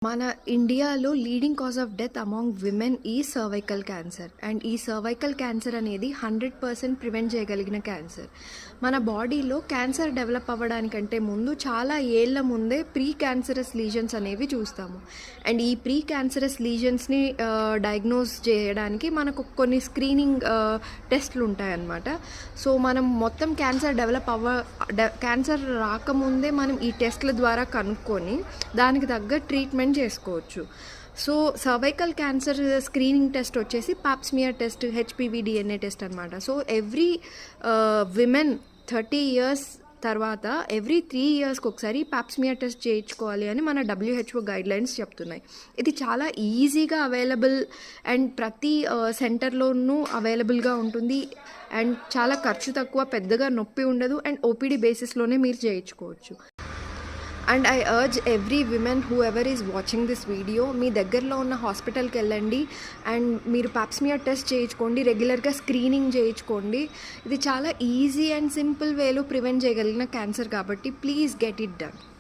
మన ఇండియాలో leading cause of death among women ఈ సర్వైకల్ క్యాన్సర్. అండ్ ఈ సర్వైకల్ క్యాన్సర్ అనేది 100% ప్రివెంట్ చేయగలిగిన క్యాన్సర్. మన బాడీలో క్యాన్సర్ డెవలప్ అవ్వడానికంటే ముందు చాలా ఏళ్ల ముందే ప్రీ క్యాన్సరస్ లీజన్స్ అనేవి చూస్తాము. అండ్ ఈ ప్రీ క్యాన్సరస్ లీజన్స్ని డయాగ్నోస్ చేయడానికి మనకు కొన్ని స్క్రీనింగ్ టెస్ట్లు ఉంటాయన్నమాట. సో మనం మొత్తం క్యాన్సర్ రాకముందే మనం ఈ టెస్ట్ల ద్వారా కనుక్కొని దానికి తగ్గ ట్రీట్మెంట్ చేసుకోవచ్చు. So cervical cancer screening test వచ్చేసి pap smear test, HPV DNA test అనమాట. సో ఎవ్రీ విమెన్ 30 ఇయర్స్ తర్వాత ఎవ్రీ 3 ఇయర్స్కి ఒకసారి పాప్స్మియర్ టెస్ట్ చేయించుకోవాలి అని మన WHO గైడ్లైన్స్ చెప్తున్నాయి. ఇది చాలా ఈజీగా అవైలబుల్ అండ్ ప్రతి సెంటర్లోనూ అవైలబుల్గా ఉంటుంది. అండ్ చాలా ఖర్చు తక్కువ, పెద్దగా నొప్పి ఉండదు. అండ్ ఓపీడీ బేసిస్లోనే మీరు చేయించుకోవచ్చు. And I urge every women who ever is watching this video, మీ దగ్గరలో ఉన్న హాస్పిటల్కి వెళ్ళండి అండ్ మీరు పాప్స్మియర్ టెస్ట్ చేయించుకోండి, రెగ్యులర్గా స్క్రీనింగ్ చేయించుకోండి. ఇది చాలా ఈజీ అండ్ సింపుల్ వేలో ప్రివెంట్ చేయగలిగిన క్యాన్సర్ కాబట్టి ప్లీజ్ గెట్ ఇట్ డన్.